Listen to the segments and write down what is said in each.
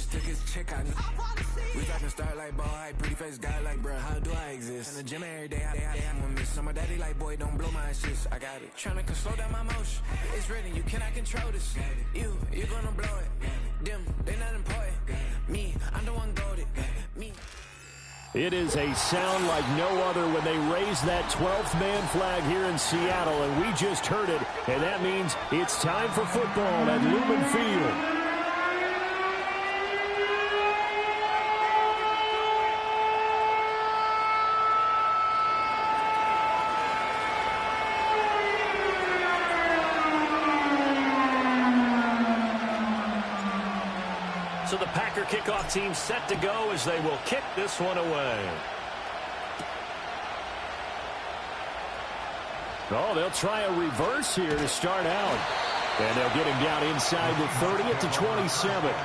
just took his chick, I know. We talking start like ball hype, pretty face guy like, bruh, how do I exist? In the gym every day, I'm gonna miss. So my daddy like, boy, don't blow my assist. I got it. Tryna slow down my motion. It's written, you cannot control this. You gonna blow it. Them, they not important. Me, I'm the one goated. Me. It is a sound like no other when they raise that 12th man flag here in Seattle, and we just heard it, and that means it's time for football at Lumen Field. So the Packer kickoff team set to go as they will kick this one away. Oh, they'll try a reverse here to start out. And they'll get him down inside the 30 at the 27.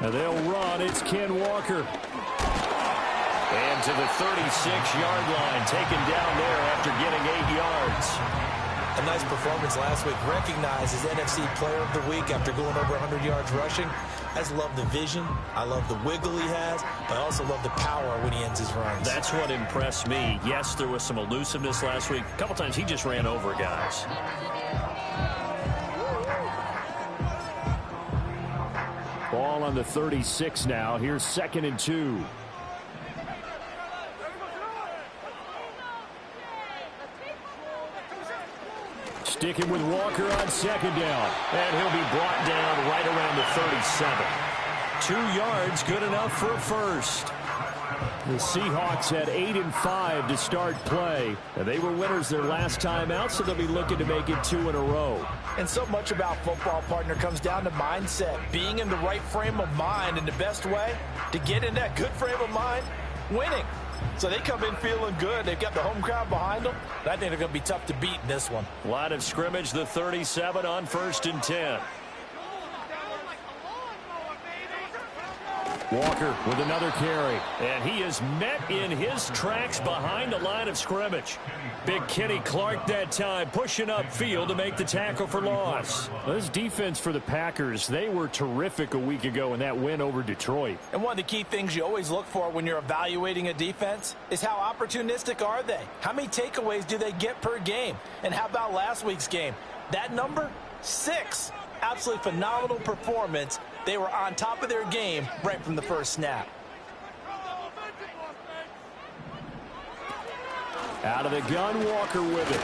Now they'll run. It's Ken Walker. And to the 36-yard line, taken down there after getting 8 yards. A nice performance last week. Recognized as NFC Player of the Week after going over 100 yards rushing. I just love the vision. I love the wiggle he has. But I also love the power when he ends his runs. That's what impressed me. Yes, there was some elusiveness last week. A couple times he just ran over guys. Ball on the 36 now. Here's 2nd and 2. Sticking with Walker on 2nd down. And he'll be brought down right around the 37. 2 yards, good enough for a first. The Seahawks had 8 and 5 to start play. And they were winners their last time out, so they'll be looking to make it 2 in a row. And so much about football, partner, comes down to mindset. Being in the right frame of mind, and the best way to get in that good frame of mind, winning. So they come in feeling good. They've got the home crowd behind them. I think they're going to be tough to beat in this one. Line of scrimmage, the 37 on 1st and 10. Walker with another carry. And he is met in his tracks behind the line of scrimmage. Big Kenny Clark that time pushing upfield to make the tackle for loss. This defense for the Packers, they were terrific a week ago in that win over Detroit. And one of the key things you always look for when you're evaluating a defense is how opportunistic are they? How many takeaways do they get per game? And how about last week's game? That number, 6. Absolutely phenomenal performance. They were on top of their game right from the first snap. Out of the gun, Walker with it.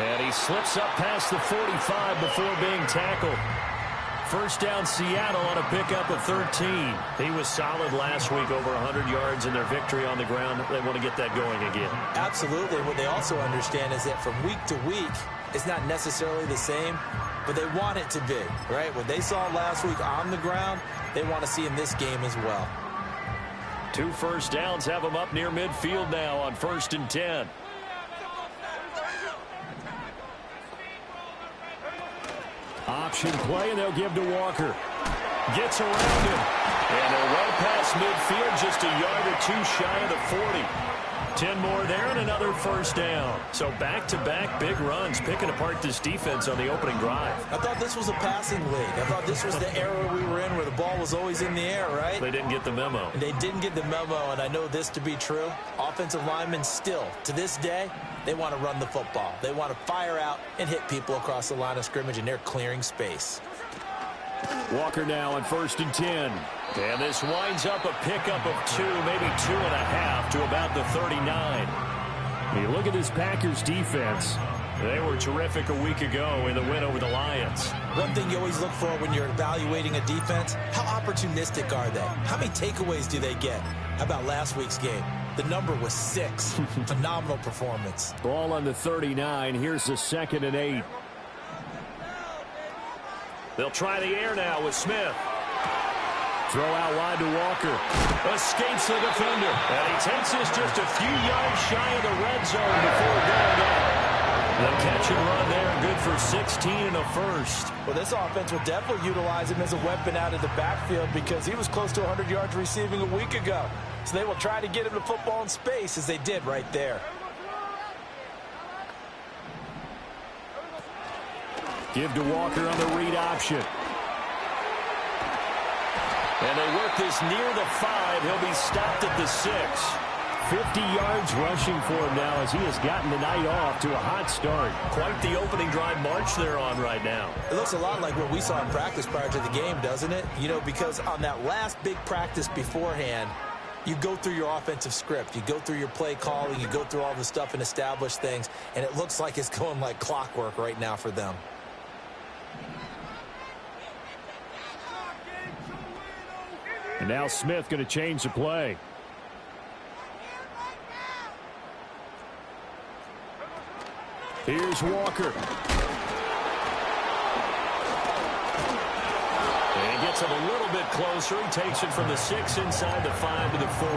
And he slips up past the 45 before being tackled. First down, Seattle on a pickup of 13. He was solid last week, over 100 yards in their victory on the ground. They want to get that going again. Absolutely. What they also understand is that from week to week, it's not necessarily the same, but they want it to be, right? What they saw last week on the ground, they want to see in this game as well. 2 first downs have them up near midfield now on 1st and 10. Option play, and they'll give to Walker. Gets around him. And they're right past midfield, just a yard or 2 shy of the 40. 10 more there and another first down. So back-to-back big runs, picking apart this defense on the opening drive. I thought this was a passing league. I thought this was the era we were in where the ball was always in the air, right? They didn't get the memo. They didn't get the memo, and I know this to be true. Offensive linemen still, to this day, they want to run the football. They want to fire out and hit people across the line of scrimmage, and they're clearing space. Walker now on 1st and 10. And this winds up a pickup of 2, maybe 2.5 to about the 39. You look at this Packers defense. They were terrific a week ago in the win over the Lions. One thing you always look for when you're evaluating a defense, how opportunistic are they? How many takeaways do they get? How about last week's game? The number was 6. Phenomenal performance. Ball on the 39. Here's the 2nd and 8. They'll try the air now with Smith. Throw out wide to Walker. Escapes the defender. And he takes this just a few yards shy of the red zone before going up. The catch and run there, good for 16 and a first. Well, this offense will definitely utilize him as a weapon out of the backfield because he was close to 100 yards receiving a week ago. So they will try to get him the football in space as they did right there. Give to Walker on the read option. And they work this near the 5. He'll be stopped at the 6. 50 yards rushing for him now as he has gotten the night off to a hot start. Quite the opening drive march they're on right now. It looks a lot like what we saw in practice prior to the game, doesn't it? You know, because on that last big practice beforehand, you go through your offensive script. You go through your play calling. You go through all the stuff and establish things. And it looks like it's going like clockwork right now for them. And now Smith going to change the play. Here's Walker. And he gets it a little bit closer. He takes it from the 6 inside the 5 to the 4.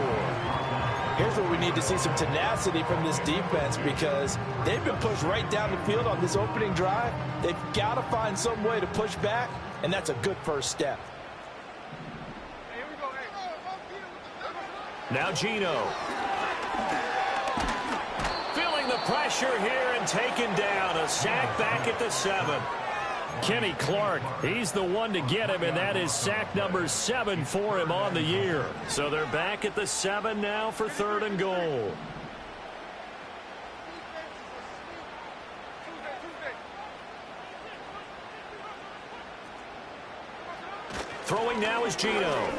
Here's where we need to see some tenacity from this defense because they've been pushed right down the field on this opening drive. They've got to find some way to push back, and that's a good first step. Now Geno. Feeling the pressure here and taken down. A sack back at the 7. Kenny Clark, he's the one to get him, and that is sack number 7 for him on the year. So they're back at the 7 now for 3rd and goal. Throwing now is Geno.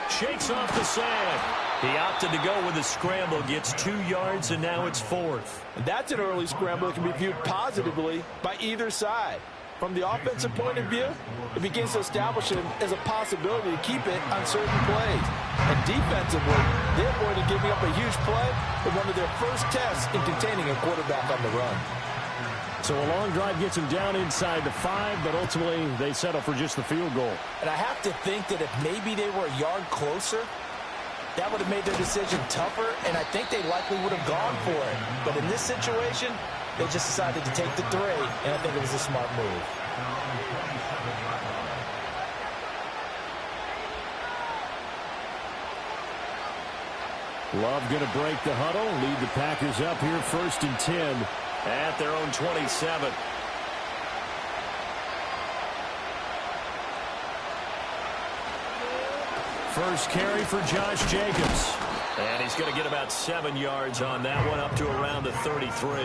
Shakes off the sand. He opted to go with a scramble, gets 2 yards, and now it's 4th. That's an early scramble that can be viewed positively by either side. From the offensive point of view, it begins to establish him as a possibility to keep it on certain plays. And defensively, they avoided giving up a huge play with one of their first tests in containing a quarterback on the run. So a long drive gets them down inside the 5, but ultimately they settle for just the field goal. And I have to think that if maybe they were a yard closer, that would have made their decision tougher, and I think they likely would have gone for it. But in this situation, they just decided to take the 3, and I think it was a smart move. Love going to break the huddle, lead the Packers up here 1st and 10 at their own 27. First carry for Josh Jacobs. And he's going to get about 7 yards on that one, up to around the 33.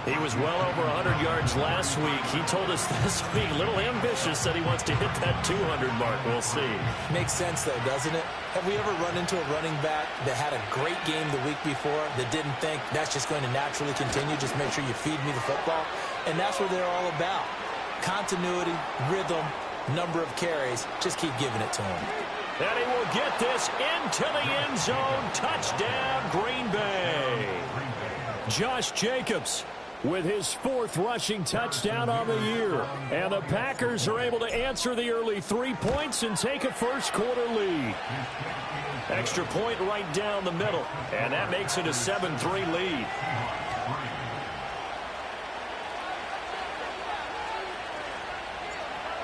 He was well over 100 yards last week. He told us this week, a little ambitious, that he wants to hit that 200 mark. We'll see. Makes sense, though, doesn't it? Have we ever run into a running back that had a great game the week before that didn't think that's just going to naturally continue? Just make sure you feed me the football. And that's what they're all about. Continuity, rhythm, number of carries. Just keep giving it to him. And he will get this into the end zone. Touchdown, Green Bay. Josh Jacobs with his 4th rushing touchdown on the year. And the Packers are able to answer the early 3 points and take a first-quarter lead. Extra point right down the middle. And that makes it a 7-3 lead.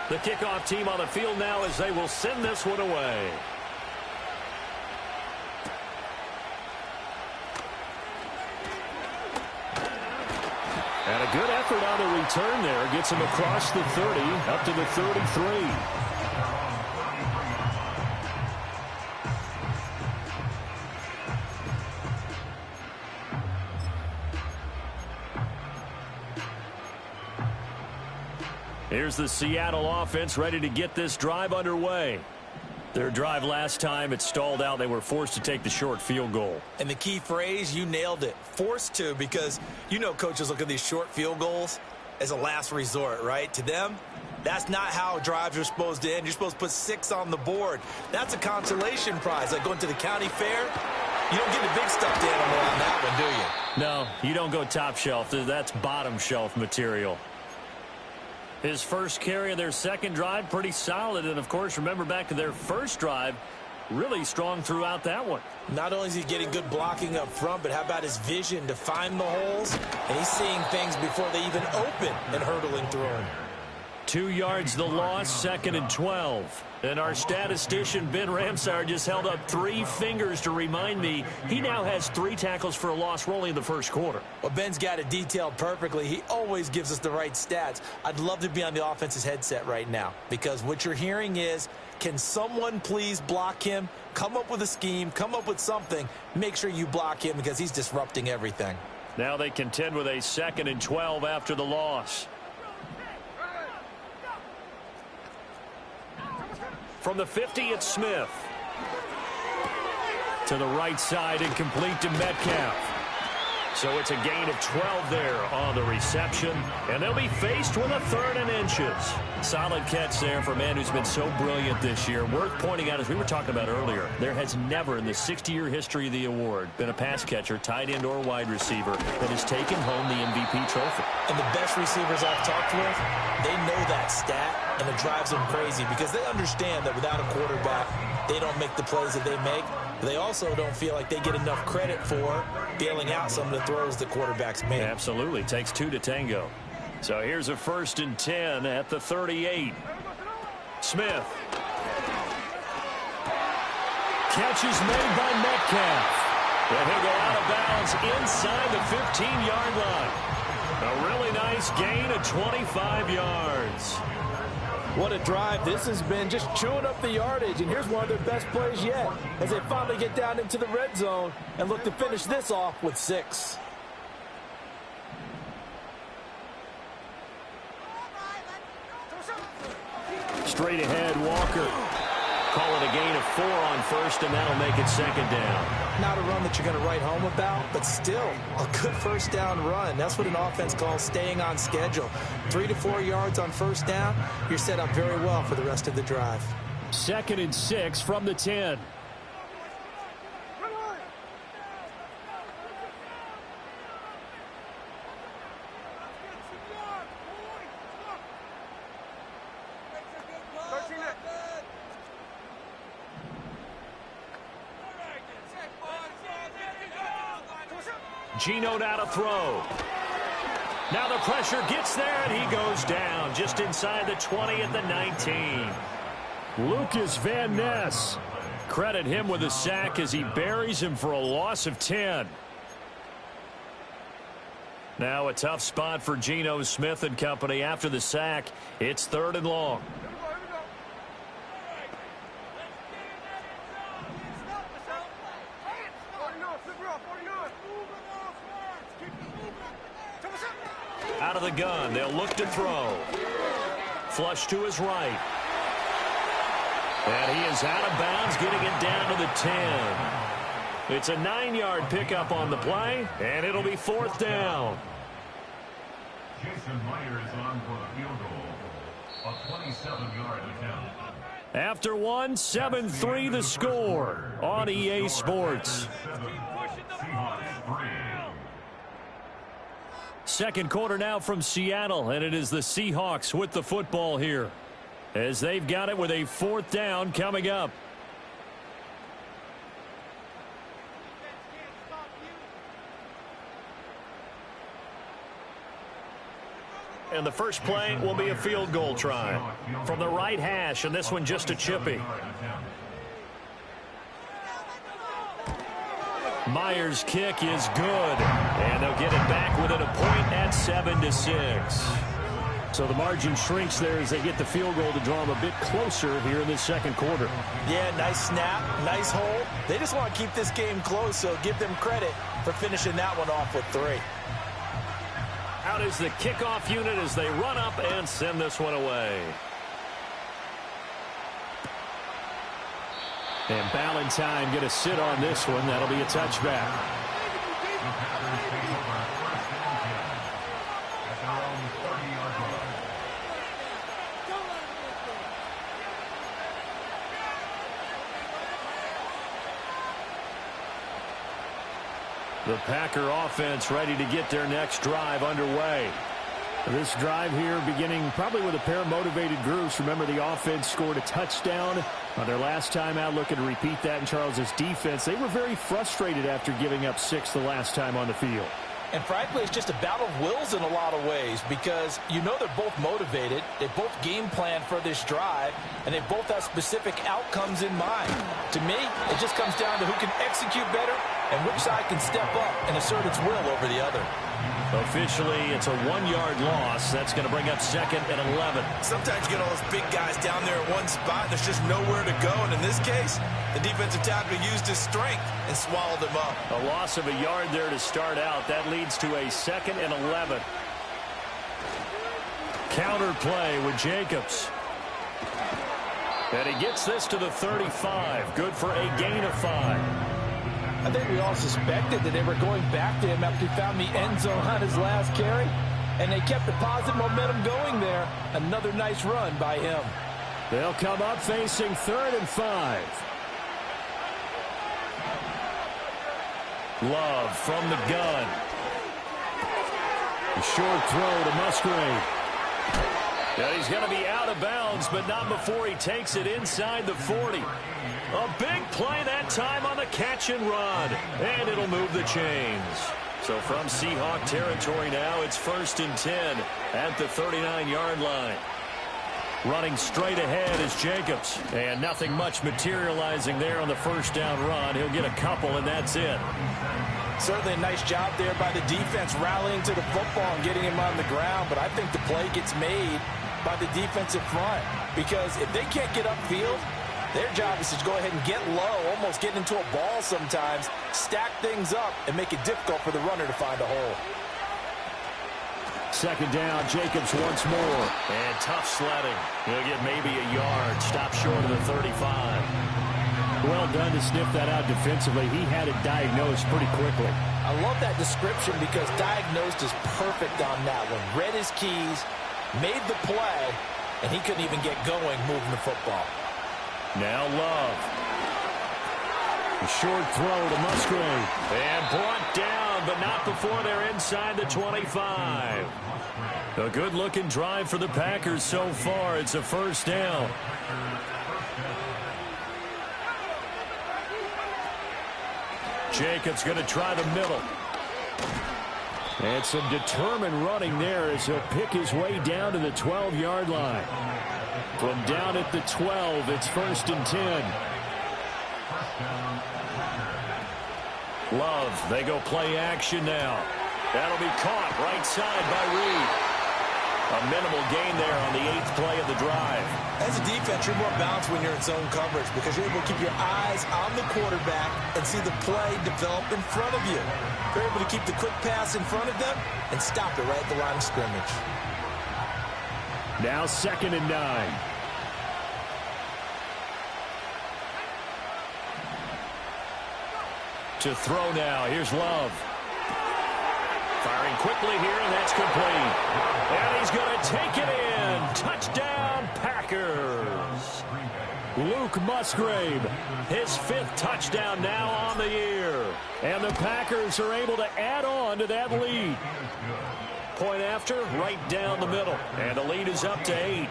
The kickoff team on the field now as they will send this one away. And a good effort on the return there. Gets him across the 30, up to the 33. Here's the Seattle offense ready to get this drive underway. Their drive last time, it stalled out. They were forced to take the short field goal. And the key phrase, you nailed it, forced to, because you know coaches look at these short field goals as a last resort, right? To them, that's not how drives are supposed to end. You're supposed to put 6 on the board. That's a consolation prize, like going to the county fair. You don't get the big stuffed animal on that one, do you? No, you don't go top shelf. That's bottom shelf material. His first carry of their second drive, pretty solid. And, of course, remember back to their first drive, really strong throughout that one. Not only is he getting good blocking up front, but how about his vision to find the holes? And he's seeing things before they even open and hurdling through them. 2 yards the loss, 2nd and 12. And our statistician, Ben Ramsar, just held up 3 fingers to remind me he now has 3 tackles for a loss only in the first quarter. Well, Ben's got it detailed perfectly. He always gives us the right stats. I'd love to be on the offense's headset right now because what you're hearing is, can someone please block him? Come up with a scheme, come up with something. Make sure you block him because he's disrupting everything. Now they contend with a 2nd and 12 after the loss. From the 50, it's Smith. To the right side and complete to Metcalf. So it's a gain of 12 there on the reception. And they'll be faced with a 3rd and inches. Solid catch there for a man who's been so brilliant this year. Worth pointing out, as we were talking about earlier, there has never in the 60-year history of the award been a pass catcher, tight end, or wide receiver that has taken home the MVP trophy. And the best receivers I've talked with, they know that stat, and it drives them crazy because they understand that without a quarterback, they don't make the plays that they make. They also don't feel like they get enough credit for bailing out some of the throws the quarterbacks make. Absolutely. Takes 2 to tango. So here's a 1st and 10 at the 38. Smith. Catch is made by Metcalf. And he'll go out of bounds inside the 15-yard line. A really nice gain of 25 yards. What a drive. This has been just chewing up the yardage, and here's one of their best plays yet as they finally get down into the red zone and look to finish this off with 6. Straight ahead, Walker. Call it a gain of 4 on 1st, and that'll make it 2nd down. Not a run that you're going to write home about, but still a good 1st down run. That's what an offense calls staying on schedule. 3 to 4 yards on 1st down, you're set up very well for the rest of the drive. 2nd and 6 from the 10. Geno now to throw. Now the pressure gets there, and he goes down just inside the 20 at the 19. Lucas Van Ness. Credit him with a sack as he buries him for a loss of 10. Now a tough spot for Geno Smith and company after the sack. It's 3rd and long. Out of the gun, they'll look to throw. Flush to his right. And he is out of bounds, getting it down to the 10. It's a 9-yard pickup on the play, and it'll be 4th down. Jason Myers on for the field goal. A 27-yard attempt. After one, 7-3 the score on EA Sports. Second quarter now from Seattle, and it is the Seahawks with the football here as they've got it with a 4th down coming up. And the first play will be a field goal try from the right hash, and this one just a chippy. Myers' kick is good, and they'll get it back within a point at 7-6. So the margin shrinks there as they get the field goal to draw them a bit closer here in the second quarter. Yeah, nice snap, nice hole. They just want to keep this game close, so give them credit for finishing that one off with 3. Out is the kickoff unit as they run up and send this one away. And Ballantyne going to sit on this one. That'll be a touchback. The Packer offense ready to get their next drive underway. This drive here beginning probably with a pair of motivated groups. Remember, the offense scored a touchdown on their last time out, looking to repeat that in Charles's defense. They were very frustrated after giving up 6 the last time on the field. And frankly, it's just a battle of wills in a lot of ways because you know they're both motivated. They both game plan for this drive, and they both have specific outcomes in mind. To me, it just comes down to who can execute better and which side can step up and assert its will over the other. Officially, it's a 1-yard loss. That's going to bring up 2nd and 11. Sometimes you get all those big guys down there in one spot, and there's just nowhere to go. And in this case, the defensive tackle used his strength and swallowed him up. A loss of a yard there to start out. That leads to a 2nd and 11. Counter play with Jacobs. And he gets this to the 35. Good for a gain of 5. I think we all suspected that they were going back to him after he found the end zone on his last carry, and they kept the positive momentum going there. Another nice run by him. They'll come up facing 3rd and 5. Love from the gun. A short throw to Musgrave. And he's going to be out of bounds, but not before he takes it inside the 40. A big play that time on the catch and run. And it'll move the chains. So from Seahawk territory now, it's 1st and 10 at the 39-yard line. Running straight ahead is Jacobs. And nothing much materializing there on the first down run. He'll get a couple, and that's it. Certainly a nice job there by the defense rallying to the football and getting him on the ground. But I think the play gets made by the defensive front. Because if they can't get upfield, their job is to go ahead and get low, almost get into a ball sometimes, stack things up, and make it difficult for the runner to find a hole. 2nd down, Jacobs once more. And tough sledding. He'll get maybe a yard. Stop short of the 35. Well done to sniff that out defensively. He had it diagnosed pretty quickly. I love that description because diagnosed is perfect on that one. Read his keys, made the play, and he couldn't even get going moving the football. Now Love. A short throw to Musgrave. And brought down, but not before they're inside the 25. A good-looking drive for the Packers so far. It's a 1st down. Jacobs going to try the middle. And some determined running there as he'll pick his way down to the 12-yard line. From down at the 12, it's 1st and 10. Love, they go play action now. That'll be caught right side by Reed. A minimal gain there on the 8th play of the drive. As a defense, you're more balanced when you're in zone coverage because you're able to keep your eyes on the quarterback and see the play develop in front of you. You're able to keep the quick pass in front of them and stop it right at the line of scrimmage. Now 2nd and 9. To throw now. Here's Love. Firing quickly here, and that's complete. And he's going to take it in. Touchdown, Packers. Luke Musgrave, his 5th touchdown now on the year. And the Packers are able to add on to that lead. Point after, right down the middle. And the lead is up to 8.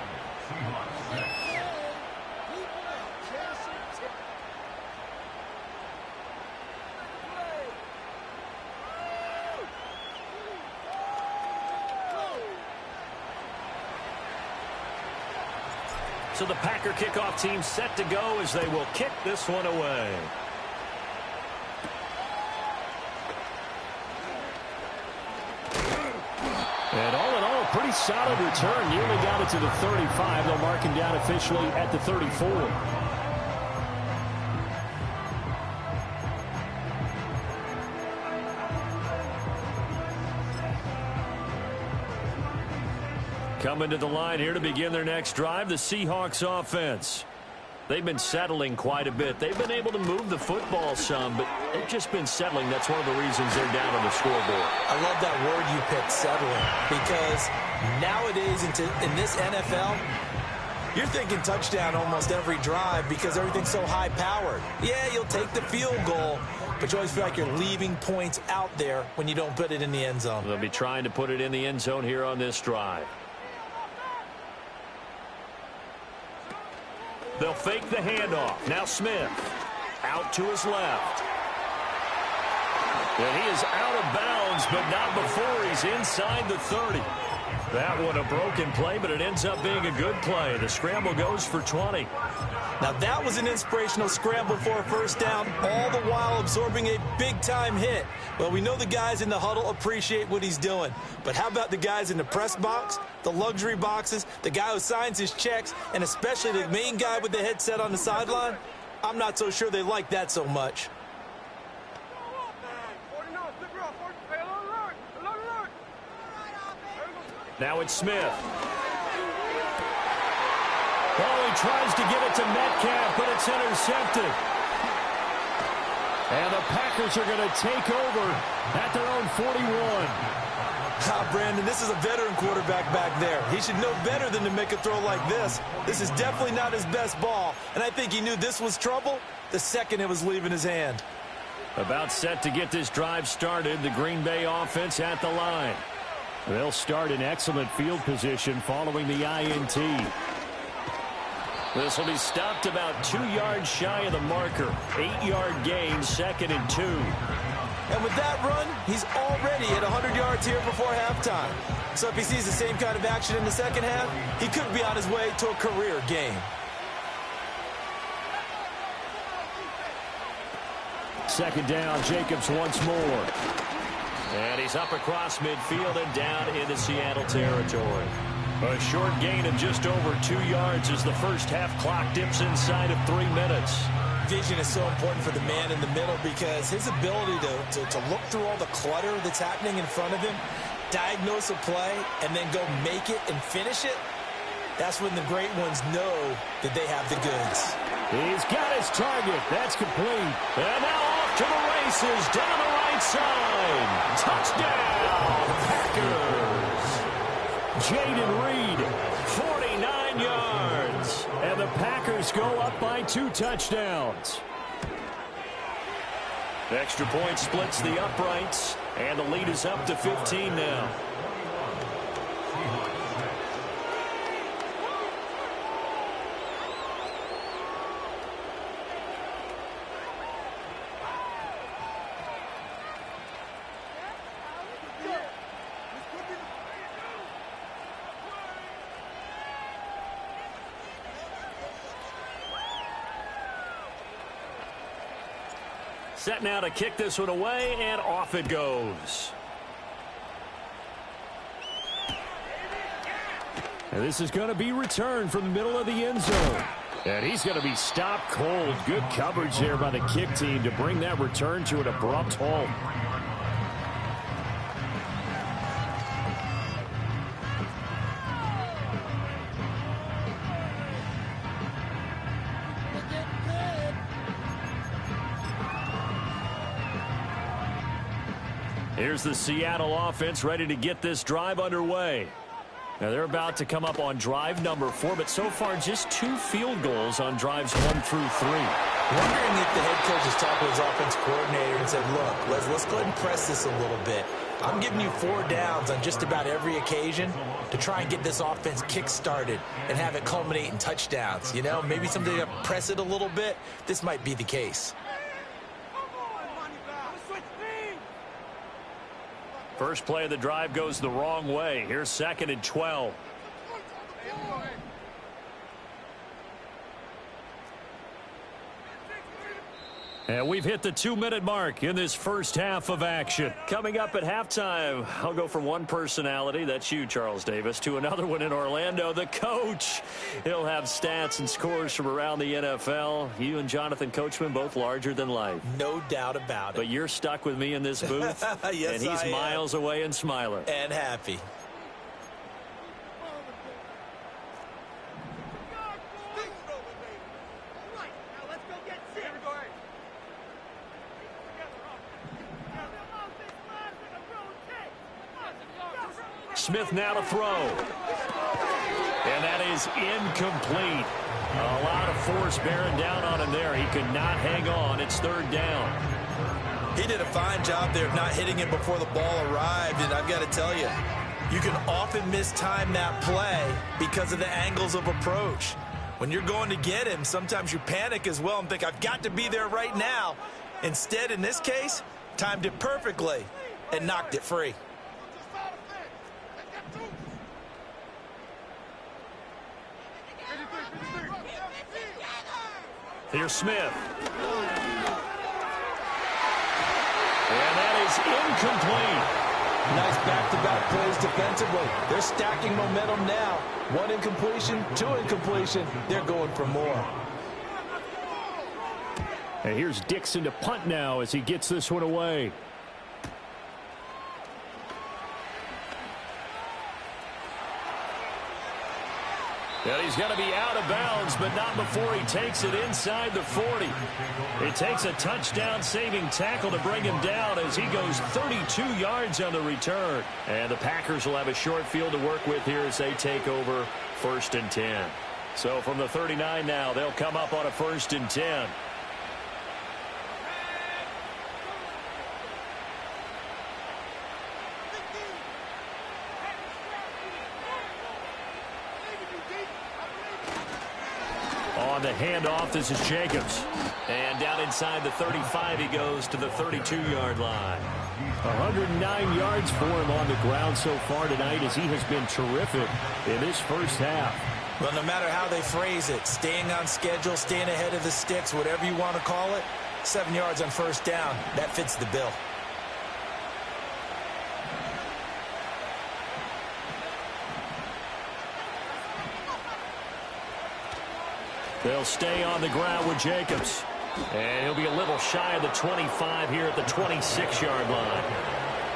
So the Packer kickoff team set to go as they will kick this one away. And all in all, pretty solid return. Nearly got it to the 35. They'll mark him down officially at the 34. Coming to the line here to begin their next drive, the Seahawks offense. They've been settling quite a bit. They've been able to move the football some, but they've just been settling. That's one of the reasons they're down on the scoreboard. I love that word you picked, settling, because nowadays in this NFL, You're thinking touchdown almost every drive because everything's so high-powered. Yeah, you'll take the field goal, but you always feel like you're leaving points out there when you don't put it in the end zone. They'll be trying to put it in the end zone here on this drive. They'll fake the handoff. Now Smith out to his left. And he is out of bounds, but not before he's inside the 30. That one a broken play, but it ends up being a good play. The scramble goes for 20. Now that was an inspirational scramble for a first down, all the while absorbing a big-time hit. Well, we know the guys in the huddle appreciate what he's doing. But how about the guys in the press box, the luxury boxes, the guy who signs his checks, and especially the main guy with the headset on the sideline? I'm not so sure they like that so much. Now it's Smith. Oh, he tries to get it to Metcalf, but it's intercepted. And the Packers are going to take over at their own 41. Brandon, this is a veteran quarterback back there. He should know better than to make a throw like this. This is definitely not his best ball, and I think he knew this was trouble the second it was leaving his hand. About set to get this drive started, the Green Bay offense at the line. They'll start in excellent field position following the INT. This will be stopped about 2 yards shy of the marker. 8-yard gain, 2nd and 2. And with that run, he's already at 100 yards here before halftime. So if he sees the same kind of action in the second half, he could be on his way to a career game. Second down, Jacobs once more. And he's up across midfield and down into Seattle territory. A short gain of just over 2 yards as the first half clock dips inside of 3 minutes. Vision is so important for the man in the middle because his ability to look through all the clutter that's happening in front of him, diagnose a play, and then go make it and finish it, that's when the great ones know that they have the goods. He's got his target. That's complete. And now off to the races down the right side. Touchdown, Packers. Jaden Reed, 49 yards. and the Packers go up by 2 touchdowns. Extra point splits the uprights, and the lead is up to 15 now. Set now to kick this one away, and off it goes. And this is going to be returned from the middle of the end zone. And he's going to be stopped cold. Good coverage there by the kick team to bring that return to an abrupt halt. Here's the Seattle offense ready to get this drive underway. Now they're about to come up on drive number 4, but so far just 2 field goals on drives 1 through 3. Wondering if the head coach has talked to his offense coordinator and said, look, let's go ahead and press this a little bit. I'm giving you 4 downs on just about every occasion to try and get this offense kick-started and have it culminate in touchdowns. You know, maybe something to press it a little bit. This might be the case. First play of the drive goes the wrong way. Here's 2nd and 12. And we've hit the 2-minute mark in this first half of action. Coming up at halftime, I'll go from one personality, that's you, Charles Davis, to another one in Orlando, the coach. He'll have stats and scores from around the NFL. You and Jonathan Coachman, both larger than life. No doubt about it. But you're stuck with me in this booth. Yes, and he's miles away and smiling. And happy. Smith now to throw. And that is incomplete. A lot of force bearing down on him there. He could not hang on. It's third down. He did a fine job there of not hitting him before the ball arrived, and I've got to tell you, you can often mistime that play because of the angles of approach. When you're going to get him, sometimes you panic as well and think, I've got to be there right now. Instead, in this case, timed it perfectly and knocked it free. Here's Smith. And that is incomplete. Nice back-to-back plays defensively. They're stacking momentum now. 1 incompletion, 2 incompletion. They're going for more. And here's Dixon to punt now as he gets this one away. And he's going to be out of bounds, but not before he takes it inside the 40. It takes a touchdown-saving tackle to bring him down as he goes 32 yards on the return. And the Packers will have a short field to work with here as they take over 1st and 10. So from the 39 now, they'll come up on a 1st and 10. On the handoff, this is Jacobs. And down inside the 35, he goes to the 32-yard line. 109 yards for him on the ground so far tonight as he has been terrific in this first half. Well, no matter how they phrase it, staying on schedule, staying ahead of the sticks, whatever you want to call it, 7 yards on 1st down, that fits the bill. They'll stay on the ground with Jacobs. And he'll be a little shy of the 25 here at the 26-yard line.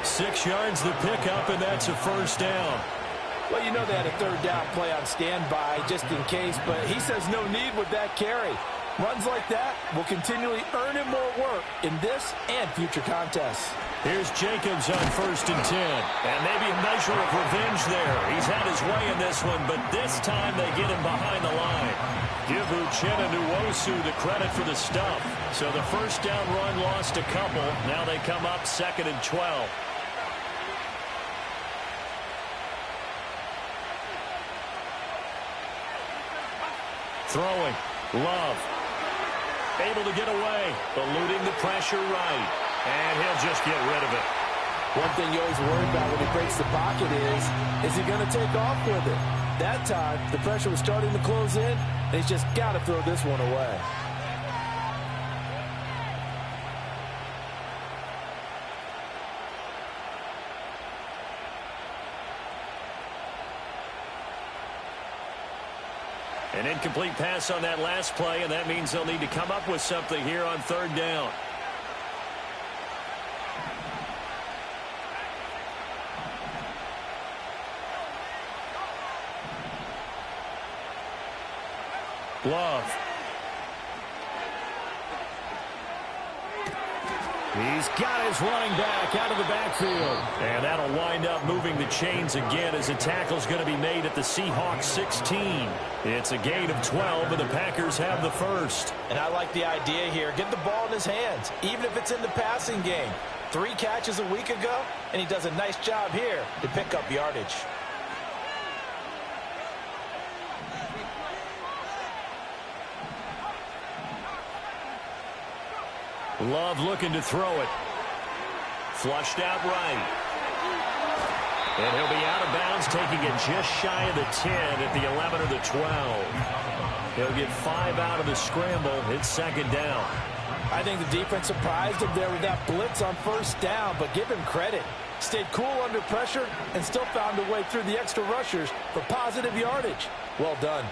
6 yards the pickup, and that's a 1st down. Well, you know they had a 3rd down play on standby just in case, but he says no need with that carry. Runs like that will continually earn him more work in this and future contests. Here's Jacobs on 1st and 10. And maybe a measure of revenge there. He's had his way in this one, but this time they get him behind the line. Give Uchenna Nwosu the credit for the stuff. So the 1st down run lost a couple. Now they come up 2nd and 12. Throwing. Love. Able to get away. Eluding the pressure right. And he'll just get rid of it. One thing you always worry about when he breaks the pocket is he going to take off with it? That time, the pressure was starting to close in, and he's just got to throw this one away. An incomplete pass on that last play, and that means they'll need to come up with something here on 3rd down. Love. He's got his running back out of the backfield. And that'll wind up moving the chains again as a tackle's going to be made at the Seahawks 16. It's a gain of 12, and the Packers have the 1st. And I like the idea here. Get the ball in his hands, even if it's in the passing game. 3 catches a week ago, and he does a nice job here to pick up yardage. Love looking to throw it. Flushed out right. And he'll be out of bounds, taking it just shy of the 10 at the 11 or the 12. He'll get 5 out of the scramble. It's 2nd down. I think the defense surprised him there with that blitz on 1st down, but give him credit. Stayed cool under pressure and still found a way through the extra rushers for positive yardage. Well done.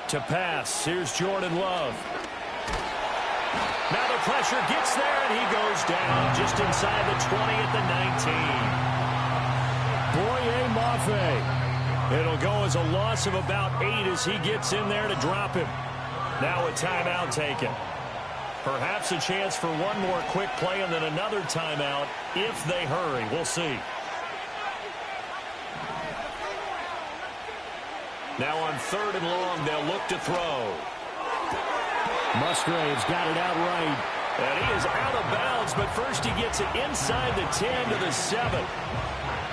To pass, here's Jordan Love. Now the pressure gets there, and he goes down just inside the 20 at the 19. Boye Mafe. It'll go as a loss of about 8 as he gets in there to drop him. Now a timeout taken. Perhaps a chance for one more quick play and then another timeout if they hurry. We'll see. Now on 3rd and long, they'll look to throw. Musgrave's got it out right. And he is out of bounds, but first he gets it inside the 10 to the 7.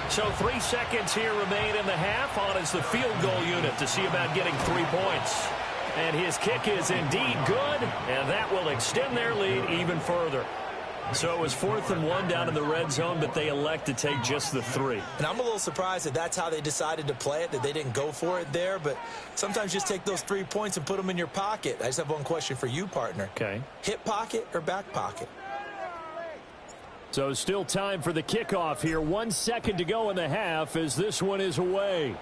So 3 seconds here remain in the half. On is the field goal unit to see about getting 3 points. And his kick is indeed good, and that will extend their lead even further. So it was 4th and 1 down in the red zone, but they elect to take just the 3. And I'm a little surprised that that's how they decided to play it, that they didn't go for it there. But sometimes just take those 3 points and put them in your pocket. I just have one question for you, partner. Okay. Hip pocket or back pocket? So still time for the kickoff here. 1 second to go in the half as this one is away.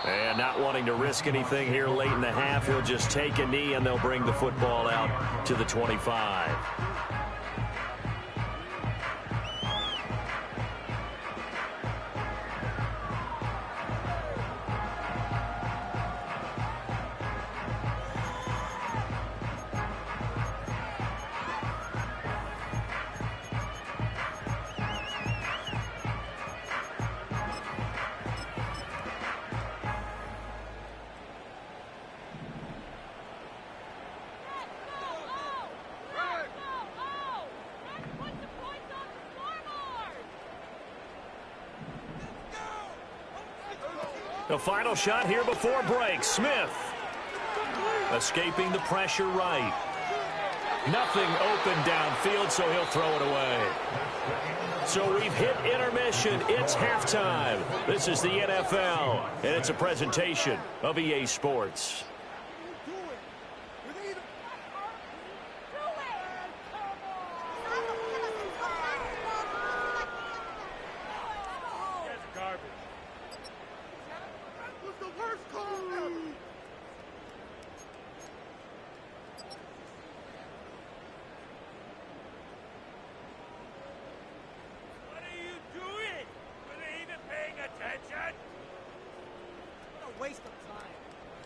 And not wanting to risk anything here late in the half, he'll just take a knee and they'll bring the football out to the 25. The final shot here before break. Smith escaping the pressure right. Nothing open downfield, so he'll throw it away. So we've hit intermission. It's halftime. This is the NFL, and it's a presentation of EA Sports.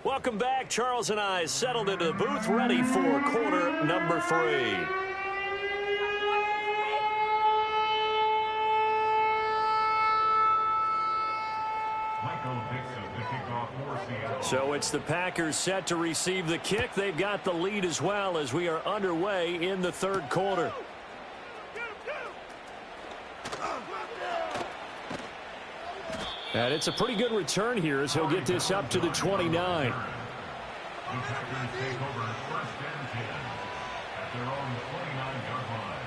Welcome back. Charles and I settled into the booth, ready for quarter number 3. So it's the Packers set to receive the kick. They've got the lead as well as we are underway in the 3rd quarter. And it's a pretty good return here as he'll get this up to the 29. The Packers take over 1st and 10 at their own 29-yard line.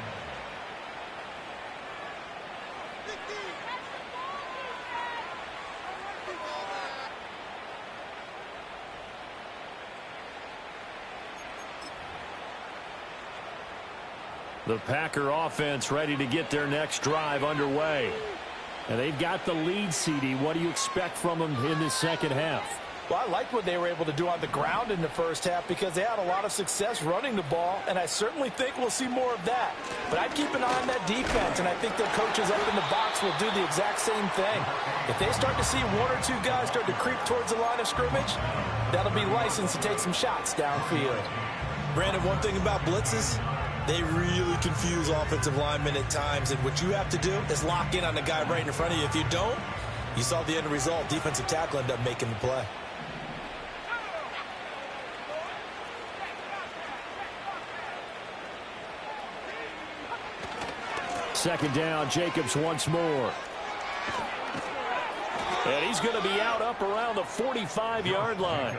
The Packer offense ready to get their next drive underway. And they've got the lead, CD. What do you expect from them in this second half? Well, I liked what they were able to do on the ground in the first half because they had a lot of success running the ball, and I certainly think we'll see more of that. But I'd keep an eye on that defense, and I think their coaches up in the box will do the exact same thing. If they start to see 1 or 2 guys start to creep towards the line of scrimmage, that'll be licensed to take some shots downfield. Brandon, one thing about blitzes, they really confuse offensive linemen at times, and what you have to do is lock in on the guy right in front of you. If you don't, you saw the end result. Defensive tackle ended up making the play. Second down, Jacobs once more. And he's going to be out up around the 45-yard line.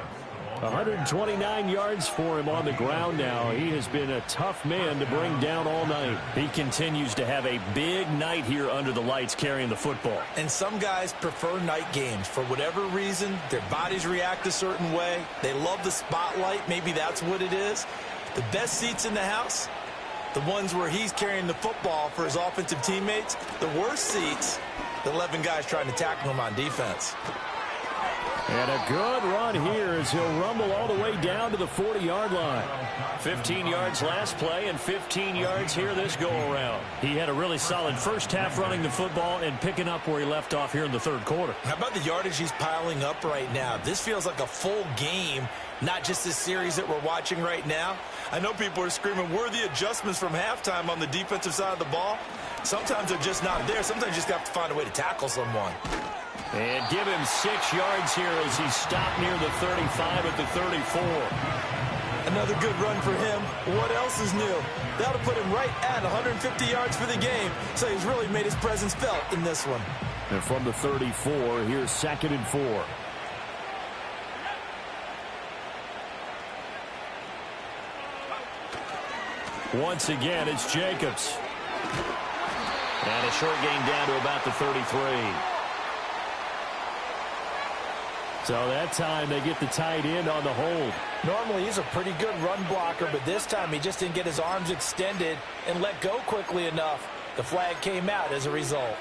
129 yards for him on the ground now. He has been a tough man to bring down all night. He continues to have a big night here under the lights carrying the football. And some guys prefer night games. For whatever reason, their bodies react a certain way. They love the spotlight. Maybe that's what it is. The best seats in the house, the ones where he's carrying the football for his offensive teammates. The worst seats, the 11 guys trying to tackle him on defense. And a good run here as he'll rumble all the way down to the 40-yard line. 15 yards last play and 15 yards here this go-around. He had a really solid first half running the football and picking up where he left off here in the 3rd quarter. How about the yardage he's piling up right now? This feels like a full game, not just this series that we're watching right now. I know people are screaming, worthy adjustments from halftime on the defensive side of the ball. Sometimes they're just not there. Sometimes you just have to find a way to tackle someone. And give him 6 yards here as he stopped near the 35 at the 34. Another good run for him. What else is new? That'll put him right at 150 yards for the game, so he's really made his presence felt in this one. And from the 34, here's 2nd and 4. Once again, it's Jacobs. And a short gain down to about the 33. So that time they get the tight end on the hold. Normally he's a pretty good run blocker, but this time he just didn't get his arms extended and let go quickly enough. The flag came out as a result.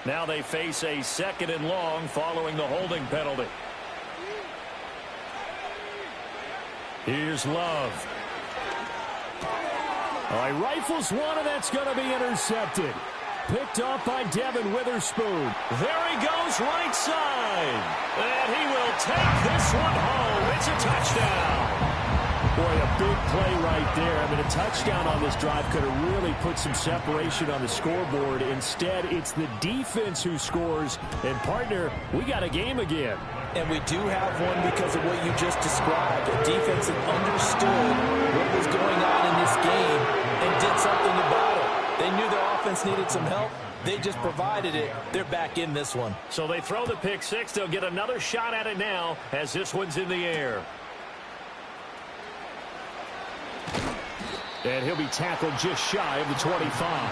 Now they face a 2nd and long following the holding penalty. Here's Love. All right, rifles one, and that's going to be intercepted. Picked off by Devin Witherspoon. There he goes, right side. And he will take this one home. It's a touchdown. Boy, a big play right there. I mean, a touchdown on this drive could have really put some separation on the scoreboard. Instead, it's the defense who scores. And, partner, we got a game again. And we do have one because of what you just described. A defense that understood what was going on in this game and did something about it. They knew their offense needed some help. They just provided it. They're back in this one. So they throw the pick six. They'll get another shot at it now as this one's in the air. And he'll be tackled just shy of the 25.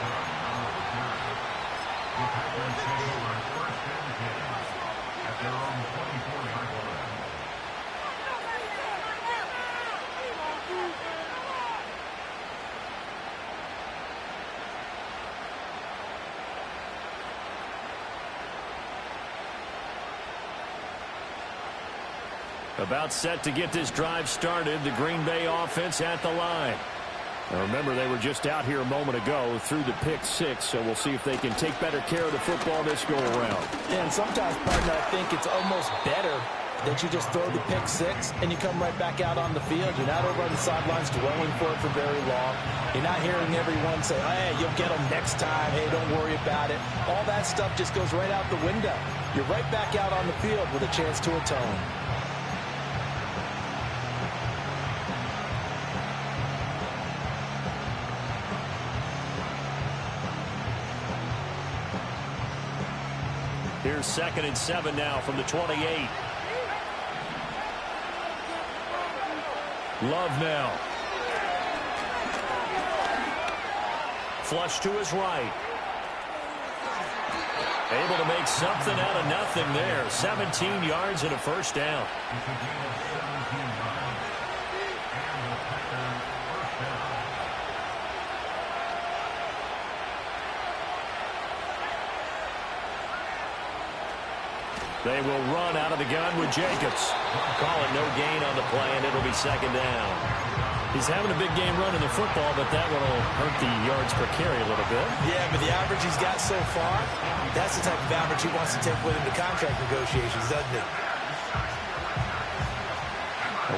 About set to get this drive started. The Green Bay offense at the line. Now remember, they were just out here a moment ago through the pick six, so we'll see if they can take better care of the football this go-around. Yeah, and sometimes, partner, I think it's almost better that you just throw the pick six and you come right back out on the field. You're not over on the sidelines dwelling for it for very long. You're not hearing everyone say, hey, you'll get them next time. Hey, don't worry about it. All that stuff just goes right out the window. You're right back out on the field with a chance to atone. Here's 2nd and 7 now from the 28. Love now. Flush to his right. Able to make something out of nothing there. 17 yards and a first down. They will run out of the gun with Jacobs. Call it no gain on the play, and it'll be 2nd down. He's having a big game running the football, but that one will hurt the yards per carry a little bit. Yeah, but the average he's got so far, that's the type of average he wants to take with him to contract negotiations, doesn't he?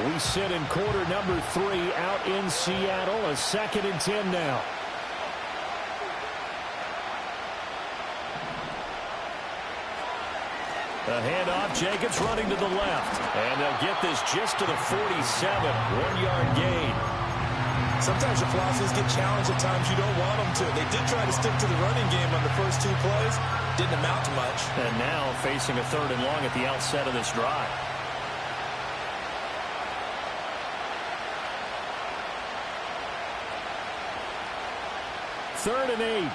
We sit in quarter number 3 out in Seattle. A 2nd and 10 now. A handoff, Jacobs running to the left. And they'll get this just to the 47, 1-yard gain. Sometimes your philosophies get challenged at times you don't want them to. They did try to stick to the running game on the first 2 plays. Didn't amount to much. And now facing a 3rd and long at the outset of this drive. Third and 8.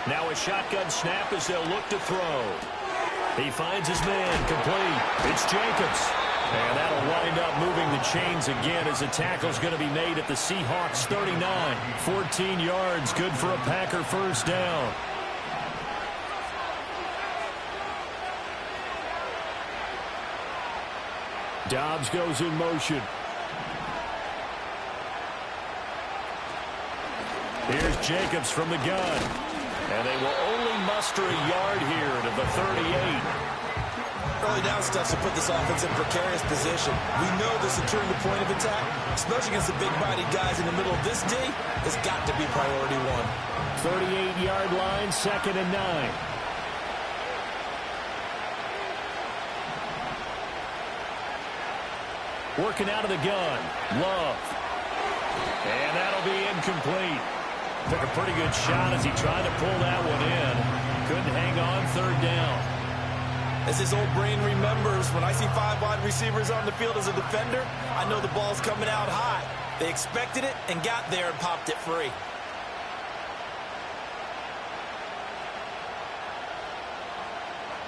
Now a shotgun snap as they'll look to throw. He finds his man, complete. It's Jacobs. And that'll wind up moving the chains again as the tackle's going to be made at the Seahawks 39. 14 yards, good for a Packer first down. Dobbs goes in motion. Here's Jacobs from the gun. And they will only muster a yard here to the 38. Early down stuff to put this offense in a precarious position. We know that securing the point of attack, especially against the big-bodied guys in the middle of this D, has got to be priority one. 38-yard line, 2nd and 9. Working out of the gun. Love. And that'll be incomplete. Took a pretty good shot as he tried to pull that one in. Couldn't hang on, 3rd down. As his old brain remembers, when I see 5 wide receivers on the field as a defender, I know the ball's coming out high. They expected it and got there and popped it free.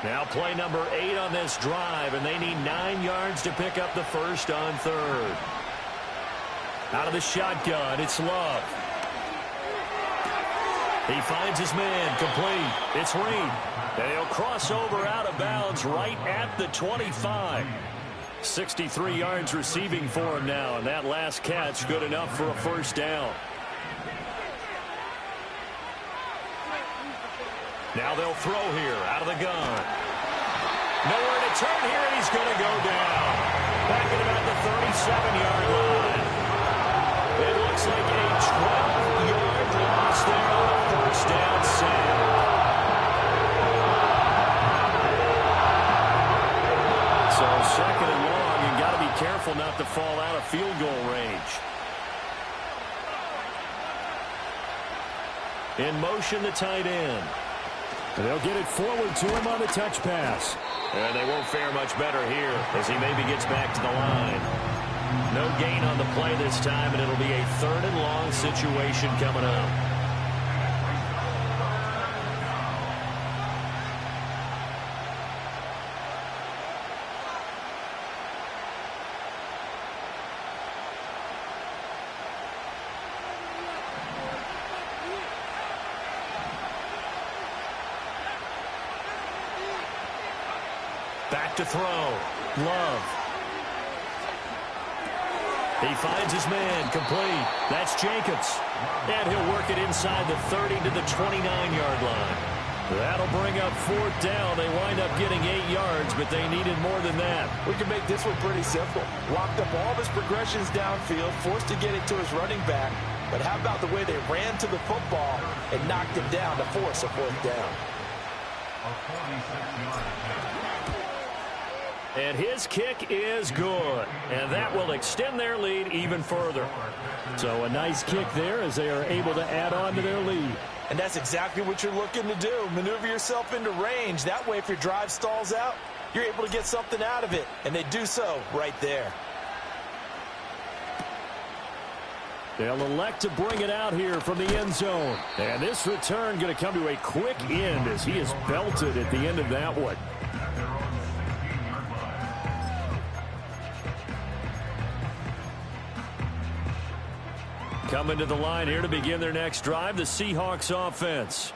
Now play number 8 on this drive, and they need 9 yards to pick up the first on 3rd. Out of the shotgun, it's Love. He finds his man, complete. It's Reed. And he'll cross over out of bounds right at the 25. 63 yards receiving for him now, and that last catch good enough for a first down. Now they'll throw here out of the gun. Nowhere to turn here, and he's going to go down. Back at about the 37-yard line. It looks like a 12-yard loss there on a first down save. So 2nd and long, you've got to be careful not to fall out of field goal range. In motion, the tight end. And they'll get it forward to him on the touch pass. And they won't fare much better here as he maybe gets back to the line. No gain on the play this time, and it'll be a 3rd and long situation coming up. Back to throw. Love. He finds his man, complete. That's Jacobs. And he'll work it inside the 30 to the 29-yard line. That'll bring up 4th down. They wind up getting 8 yards, but they needed more than that. We can make this one pretty simple. Locked up all of his progressions downfield, forced to get it to his running back. But how about the way they ran to the football and knocked him down to force a 4th down? A 46-yard attempt. And his kick is good. And that will extend their lead even further. So a nice kick there as they are able to add on to their lead. And that's exactly what you're looking to do. Maneuver yourself into range. That way, if your drive stalls out, you're able to get something out of it. And they do so right there. They'll elect to bring it out here from the end zone. And this return going to come to a quick end as he is belted at the end of that one. Coming to the line here to begin their next drive, the Seahawks offense.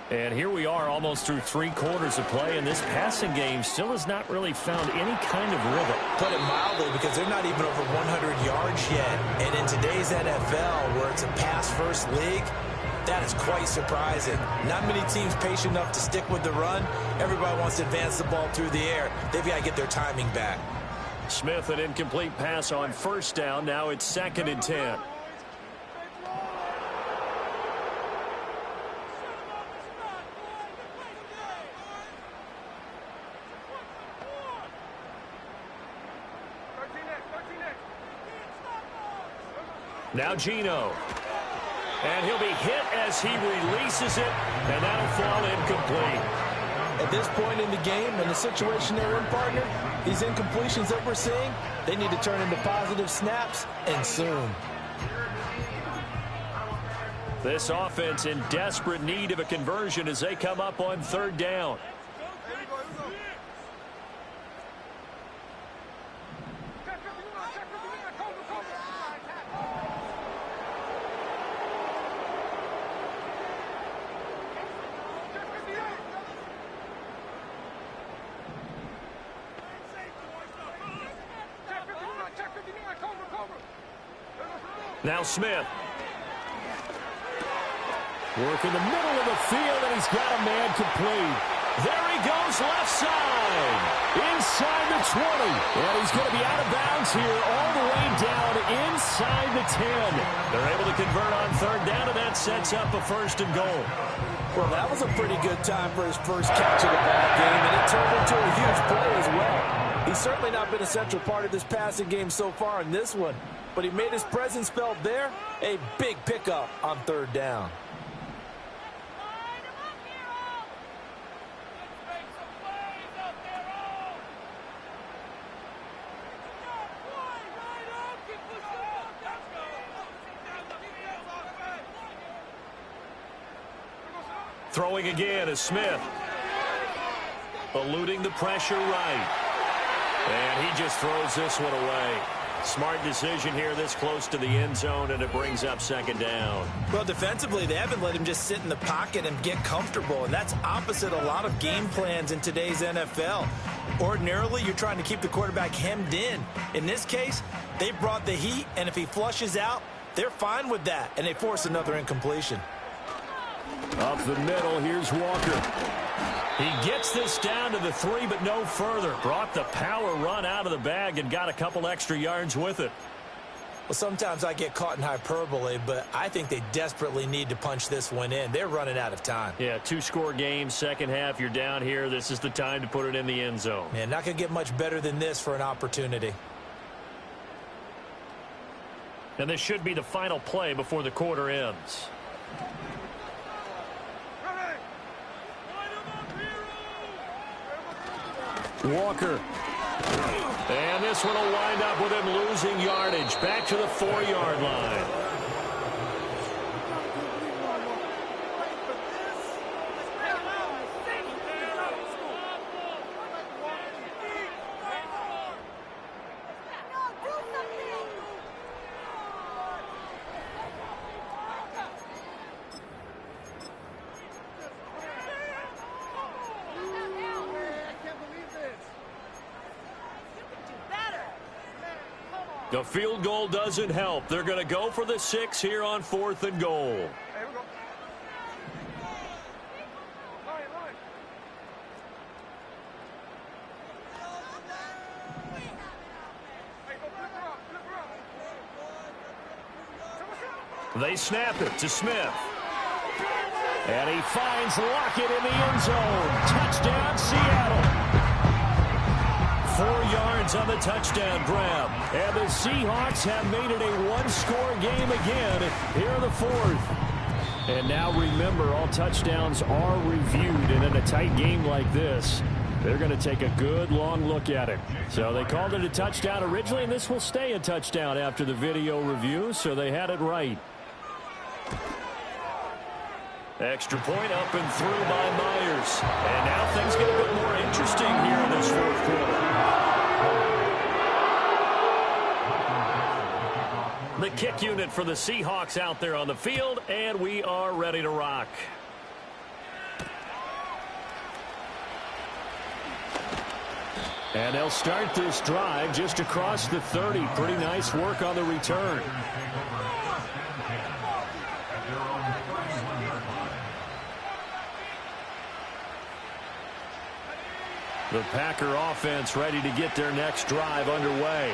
And here we are almost through 3 quarters of play, and this passing game still has not really found any kind of rhythm. Put it mildly, because they're not even over 100 yards yet. And in today's NFL, where it's a pass-first league, that is quite surprising. Not many teams patient enough to stick with the run. Everybody wants to advance the ball through the air. They've got to get their timing back. Smith, an incomplete pass on 1st down. Now it's 2nd and 10. Now Geno. And he'll be hit as he releases it, and that'll fall incomplete. At this point in the game, in the situation they're in, partner, these incompletions that we're seeing, they need to turn into positive snaps, and soon. This offense in desperate need of a conversion as they come up on 3rd down. Now Smith. Work in the middle of the field, and he's got a man complete. There he goes left side. Inside the 20. And he's going to be out of bounds here all the way down inside the 10. They're able to convert on third down, and that sets up a 1st and goal. Well, that was a pretty good time for his first catch of the ball game, and it turned into a huge play as well. He's certainly not been a central part of this passing game so far in this one, but he made his presence felt there. A big pickup on third down. Throwing again is Smith. Eluding the pressure right. And he just throws this one away. Smart decision here this close to the end zone, and it brings up 2nd down. Well, defensively, they haven't let him just sit in the pocket and get comfortable, and that's opposite a lot of game plans in today's NFL. Ordinarily, you're trying to keep the quarterback hemmed in. In this case, they brought the heat, and if he flushes out, they're fine with that, and they force another incompletion. Up the middle, here's Walker. He gets this down to the 3, but no further. Brought the power run out of the bag and got a couple extra yards with it. Well, sometimes I get caught in hyperbole, but I think they desperately need to punch this one in. They're running out of time. Yeah, 2-score game, second half, you're down here. This is the time to put it in the end zone. Man, not going to get much better than this for an opportunity. And this should be the final play before the quarter ends. Walker. And this one will wind up with him losing yardage. Back to the 4-yard line. The field goal doesn't help. They're going to go for the 6 here on 4th and goal. They snap it to Smith. And he finds Lockett in the end zone. Touchdown, Seattle. 4 yards on the touchdown grab. And the Seahawks have made it a 1-score game again here in the 4th. And now remember, all touchdowns are reviewed. And in a tight game like this, they're going to take a good long look at it. So they called it a touchdown originally, and this will stay a touchdown after the video review, so they had it right. Extra point up and through by Myers. And now things get a bit more interesting here in this 4th quarter. The kick unit for the Seahawks out there on the field, and we are ready to rock. And they'll start this drive just across the 30. Pretty nice work on the return. The Packer offense ready to get their next drive underway.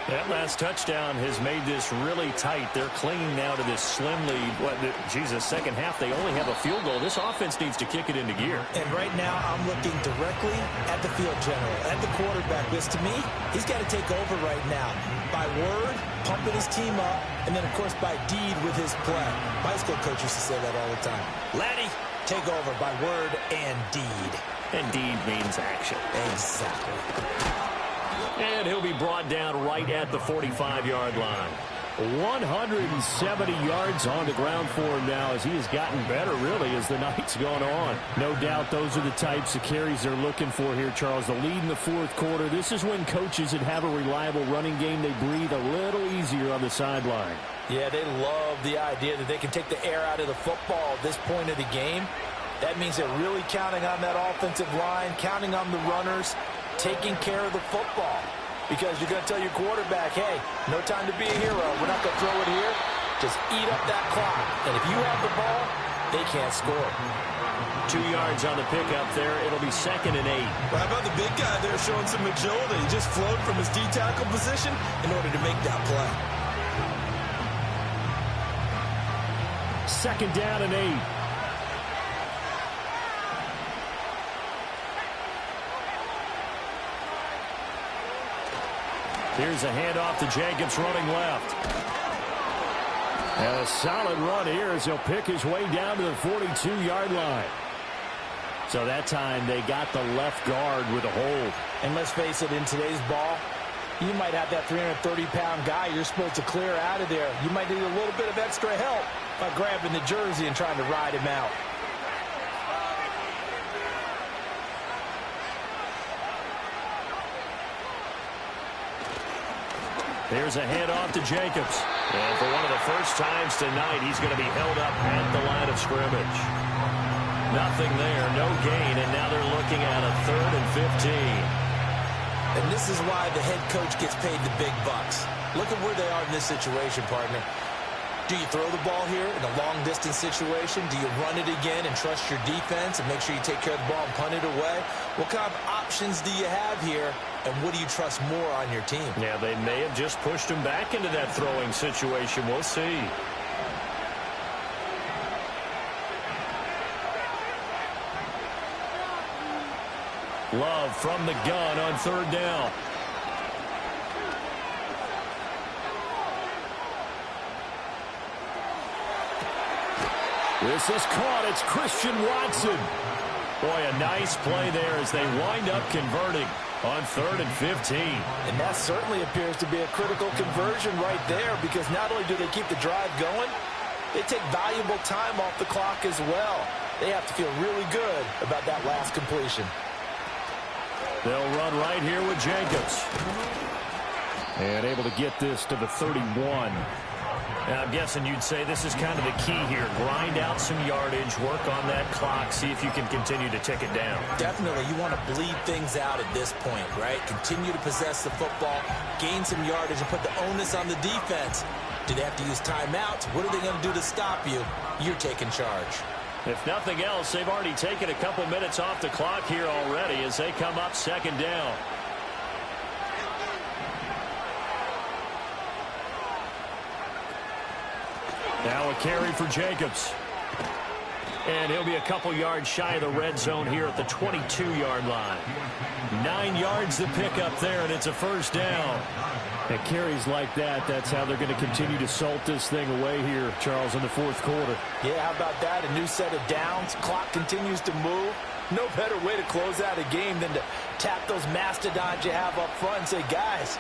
That last touchdown has made this really tight. They're clinging now to this slim lead. Second half, they only have a field goal. This offense needs to kick it into gear. And right now, I'm looking directly at the field general, at the quarterback. Because to me, he's got to take over right now. By word, pumping his team up, and then, of course, by deed with his play. My high school coach used to say that all the time. Laddie, take over by word and deed. And deed means action. Exactly. And he'll be brought down right at the 45-yard line. 170 yards on the ground for him now as he has gotten better, really, as the night's gone on. No doubt those are the types of carries they're looking for here, Charles. The lead in the 4th quarter. This is when coaches that have a reliable running game, they breathe a little easier on the sideline. Yeah, they love the idea that they can take the air out of the football at this point of the game. That means they're really counting on that offensive line, counting on the runners, taking care of the football. Because you're going to tell your quarterback, hey, no time to be a hero. We're not going to throw it here. Just eat up that clock. And if you have the ball, they can't score. 2 yards on the pickup there. It'll be 2nd and 8. Well, how about the big guy there showing some agility? He just flowed from his D-tackle position in order to make that play. 2nd down and 8. Here's a handoff to Jacobs running left. And a solid run here as he'll pick his way down to the 42-yard line. So that time they got the left guard with a hold. And let's face it, in today's ball, you might have that 330-pound guy you're supposed to clear out of there. You might need a little bit of extra help by grabbing the jersey and trying to ride him out. Here's a handoff to Jacobs. And for one of the first times tonight, he's going to be held up at the line of scrimmage. Nothing there, no gain, and now they're looking at a 3rd and 15. And this is why the head coach gets paid the big bucks. Look at where they are in this situation, partner. Do you throw the ball here in a long-distance situation? Do you run it again and trust your defense and make sure you take care of the ball and punt it away? What kind of options do you have here, and what do you trust more on your team? Yeah, they may have just pushed him back into that throwing situation. We'll see. Love from the gun on 3rd down. This is caught. It's Christian Watson. Boy, a nice play there as they wind up converting on 3rd and 15. And that certainly appears to be a critical conversion right there, because not only do they keep the drive going, they take valuable time off the clock as well. They have to feel really good about that last completion. They'll run right here with Jacobs. And able to get this to the 31. Now, I'm guessing you'd say this is kind of the key here. Grind out some yardage, work on that clock, see if you can continue to tick it down. Definitely. You want to bleed things out at this point, right? Continue to possess the football, gain some yardage, and put the onus on the defense. Do they have to use timeouts? What are they going to do to stop you? You're taking charge. If nothing else, they've already taken a couple minutes off the clock here already as they come up 2nd down. Now a carry for Jacobs. And he'll be a couple yards shy of the red zone here at the 22-yard line. 9 yards to pick up there, and it's a 1st down. At carries like that, that's how they're going to continue to salt this thing away here, Charles, in the 4th quarter. Yeah, how about that? A new set of downs. Clock continues to move. No better way to close out a game than to tap those mastodons you have up front and say, guys,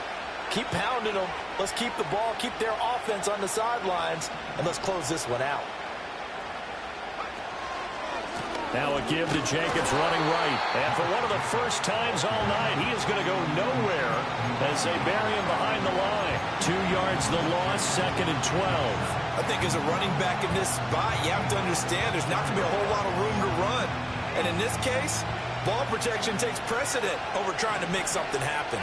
keep pounding them. Let's keep the ball, keep their offense on the sidelines, and let's close this one out. Now a give to Jacobs running right. And for one of the first times all night, he is going to go nowhere as they bury him behind the line. 2 yards the loss, 2nd and 12. I think as a running back in this spot, you have to understand there's not going to be a whole lot of room to run. And in this case, ball protection takes precedent over trying to make something happen.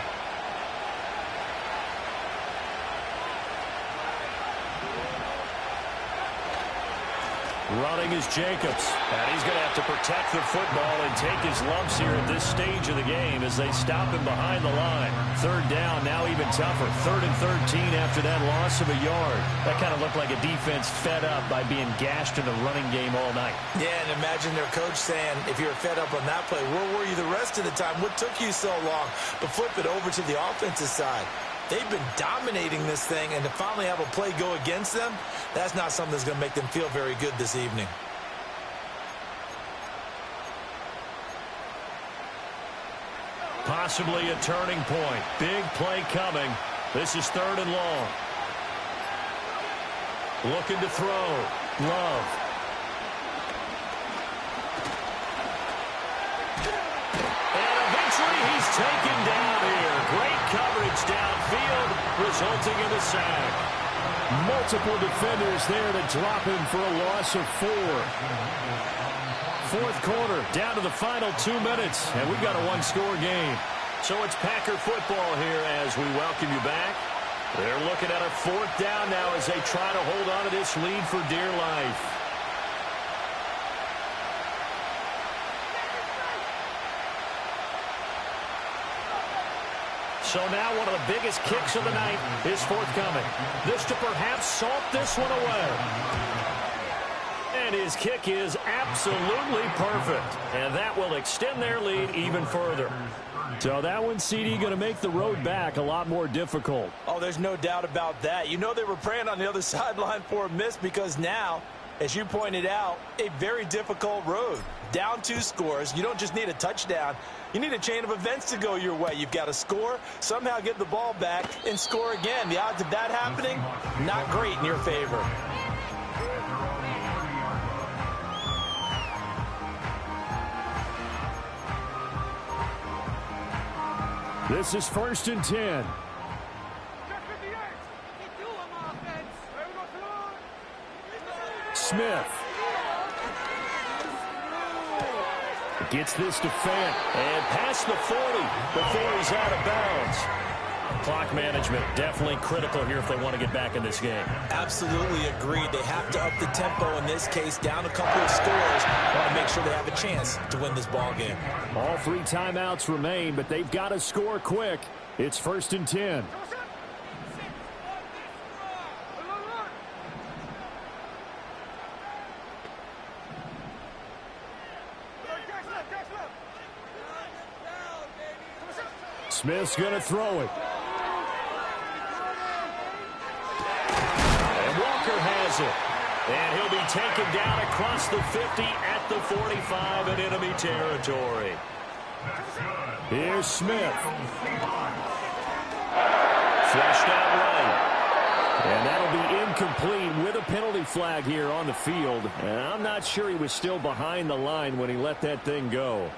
Running is Jacobs. And he's going to have to protect the football and take his lumps here at this stage of the game as they stop him behind the line. 3rd down, now even tougher. 3rd and 13 after that loss of a yard. That kind of looked like a defense fed up by being gashed in the running game all night. Yeah, and imagine their coach saying, if you're fed up on that play, where were you the rest of the time? What took you so long? But flip it over to the offensive side. They've been dominating this thing, and to finally have a play go against them, that's not something that's going to make them feel very good this evening. Possibly a turning point. Big play coming. This is 3rd and long. Looking to throw. Love. And eventually he's taken down here. Great coverage downfield, resulting in a sack. Multiple defenders there to drop him for a loss of 4. 4th quarter, down to the final 2 minutes, and we've got a 1-score game. So it's Packer football here as we welcome you back. They're looking at a 4th down now as they try to hold on to this lead for dear life. So now one of the biggest kicks of the night is forthcoming. This to perhaps salt this one away. And his kick is absolutely perfect. And that will extend their lead even further. So that one, CD, going to make the road back a lot more difficult. Oh, there's no doubt about that. You know they were praying on the other sideline for a miss because now, as you pointed out, a very difficult road. Down 2 scores. You don't just need a touchdown. You need a chain of events to go your way. You've got to score, somehow get the ball back, and score again. The odds of that happening, not great in your favor. This is 1st and 10. Smith. Gets this to Fant. And past the 40 before he's out of bounds. Clock management definitely critical here if they want to get back in this game. Absolutely agreed. They have to up the tempo in this case, down a couple of scores. Want to make sure they have a chance to win this ball game. All 3 timeouts remain, but they've got to score quick. It's 1st and 10. Smith's going to throw it. And Walker has it. And he'll be taken down across the 50 at the 45 in enemy territory. Here's Smith. Flushed out right. And that'll be incomplete with a penalty flag here on the field. And I'm not sure he was still behind the line when he let that thing go.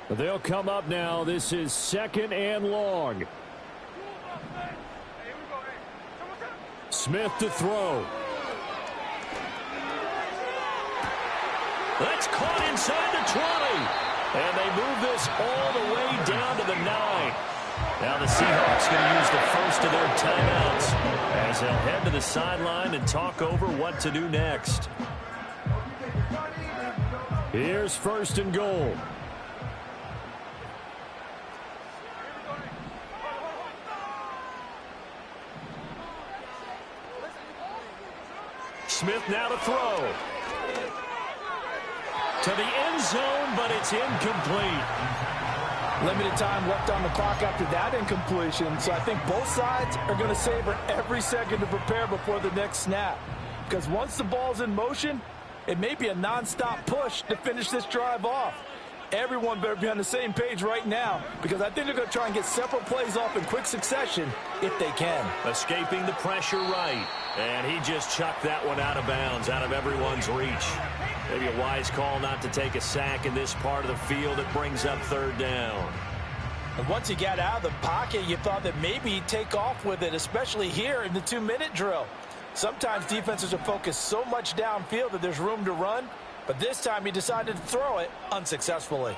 They'll come up now. This is 2nd and long. Smith to throw. That's caught inside the 20. And they move this all the way down to the 9. Now the Seahawks going to use the first of their timeouts as they'll head to the sideline and talk over what to do next. Here's 1st and goal. Smith now to throw. To the end zone, but it's incomplete. Limited time left on the clock after that incompletion, so I think both sides are going to savor every second to prepare before the next snap. Because once the ball's in motion, it may be a non-stop push to finish this drive off. Everyone better be on the same page right now because I think they're going to try and get several plays off in quick succession if they can. Escaping the pressure right. And he just chucked that one out of bounds, out of everyone's reach. Maybe a wise call not to take a sack in this part of the field. It brings up 3rd down. And once he got out of the pocket, you thought that maybe he'd take off with it, especially here in the 2-minute drill. Sometimes defenses are focused so much downfield that there's room to run. But this time he decided to throw it unsuccessfully.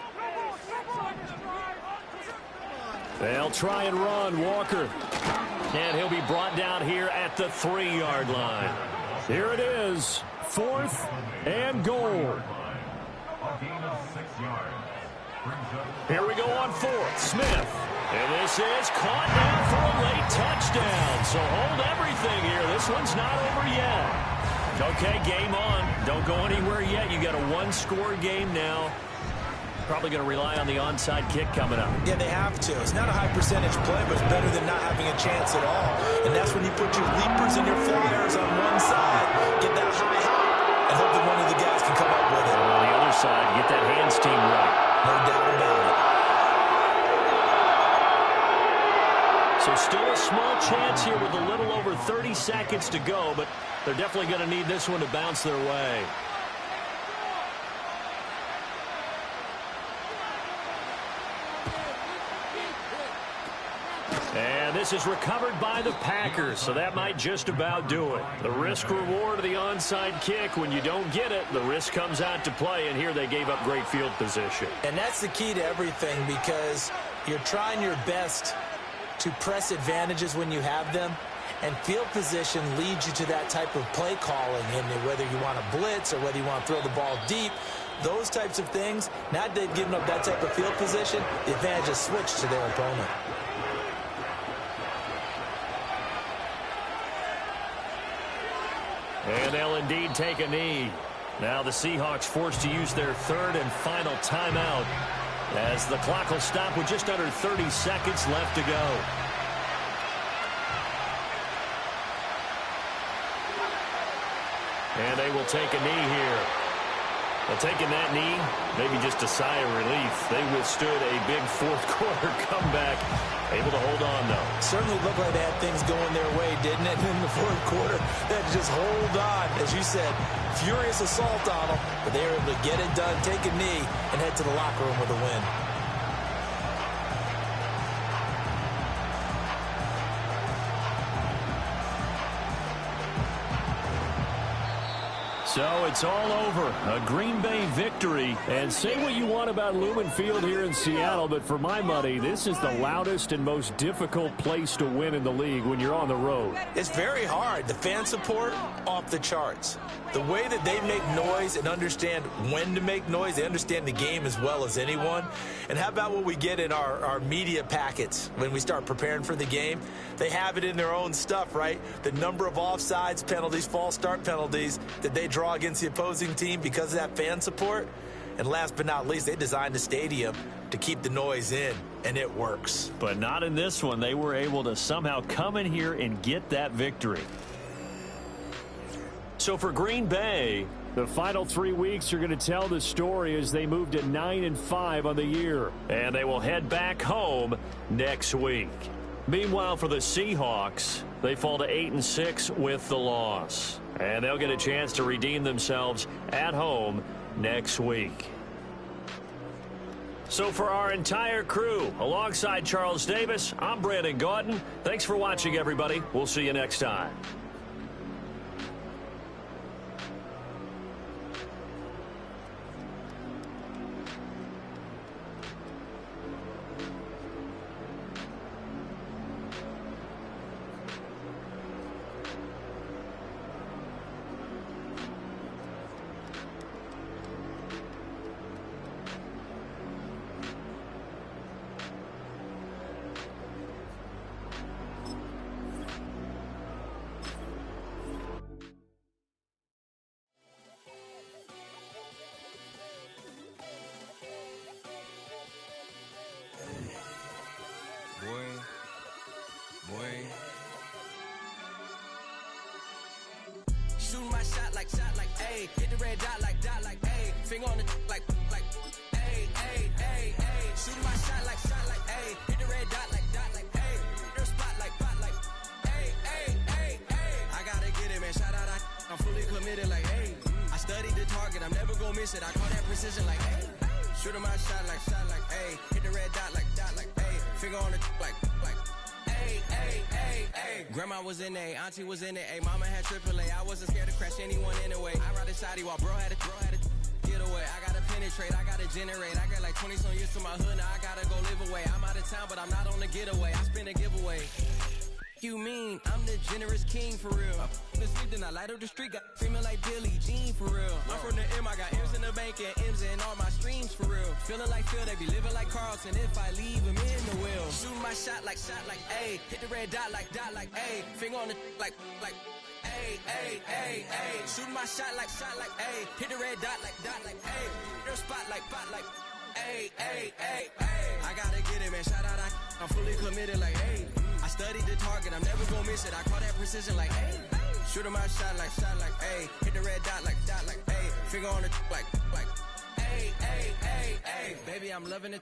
They'll try and run Walker. And he'll be brought down here at the 3-yard line. Here it is. 4th and goal. Here we go on 4th. Smith. And this is caught down for a late touchdown. So hold everything here. This one's not over yet. Okay, game on. Don't go anywhere yet. You got a 1-score game now. Probably going to rely on the onside kick coming up. Yeah, they have to. It's not a high percentage play, but it's better than not having a chance at all. And that's when you put your leapers and your flyers on one side, get that high hop, and hope that one of the guys can come up with it. And on the other side, get that hands team right. No doubt about it. So still a small chance here with a little over 30 seconds to go, but they're definitely going to need this one to bounce their way. And this is recovered by the Packers, so that might just about do it. The risk-reward of the onside kick, when you don't get it, the risk comes out to play, and here they gave up great field position. And that's the key to everything because you're trying your best to press advantages when you have them, and field position leads you to that type of play calling, and whether you want to blitz or whether you want to throw the ball deep, those types of things, now that they've given up that type of field position, the advantage has switched to their opponent. And they'll indeed take a knee. Now the Seahawks forced to use their third and final timeout as the clock will stop with just under 30 seconds left to go. And they will take a knee here. Well, taking that knee, maybe just a sigh of relief. They withstood a big fourth-quarter comeback. Able to hold on, though. Certainly looked like they had things going their way, didn't it? In the fourth quarter, they had to just hold on. As you said, furious assault on them, but they were able to get it done, take a knee, and head to the locker room with a win. So it's all over. A Green Bay victory. And say what you want about Lumen Field here in Seattle, but for my money, this is the loudest and most difficult place to win in the league when you're on the road. It's very hard. The fan support, off the charts. The way that they make noise and understand when to make noise, they understand the game as well as anyone. And how about what we get in our media packets when we start preparing for the game? They have it in their own stuff, right? The number of offsides penalties, false start penalties that they draw against the opposing team because of that fan support. And last but not least, they designed the stadium to keep the noise in, and it works. But not in this one. They were able to somehow come in here and get that victory. So for Green Bay, the final 3 weeks are going to tell the story as they move to 9-5 on the year. And they will head back home next week. Meanwhile, for the Seahawks, they fall to 8-6 with the loss. And they'll get a chance to redeem themselves at home next week. So for our entire crew, alongside Charles Davis, I'm Brandon Gaudin. Thanks for watching, everybody. We'll see you next time. Shooting my shot like, ayy. Hit the red dot like, ayy. Finger on the like, ayy, ayy, ayy, ayy. Shooting my shot like, ayy. Hit the red dot like, ayy. Their spot like, ayy, ayy, ayy, ayy. I gotta get it, man. Shout out, I'm fully committed like, ayy. I studied the target, I'm never gonna miss it. I call that precision like, ayy. Shooting my shot like, ayy. Hit the red dot like, ayy. Finger on the like, ayy, ayy, ayy, ayy. Grandma was in A, auntie was in it, ayy. Mama had AAA, I wasn't scared to crash anyone anyway. I ride a shotty while bro had a get away. I gotta penetrate, I gotta generate. I got like 20 some years to my hood, now I gotta go live away. I'm out of town, but I'm not on the getaway. I spin a giveaway. You mean I'm the generous king for real? The sleep, then I light up the street, got female like Billie Jean for real. I'm from the M, I got M's in the bank and M's in all my streams for real. Feeling like Phil, they be living like Carlton if I leave him in the wheel. Shooting my shot like, ayy. Hit the red dot like, ayy. Finger on the like, ayy, ayy, ayy, ayy. Shooting my shot like, ayy. Hit the red dot like, ayy. Their spot like, ayy, ayy, ayy, ayy. I gotta get it, man. Shout out, I'm fully committed like, ayy. I studied the target, I'm never gonna miss it. I call that precision like, ayy. Shooting my shot like, ayy. Hit the red dot like, ayy. Finger on the like, ayy, ayy, ayy, ayy. Baby, I'm loving it.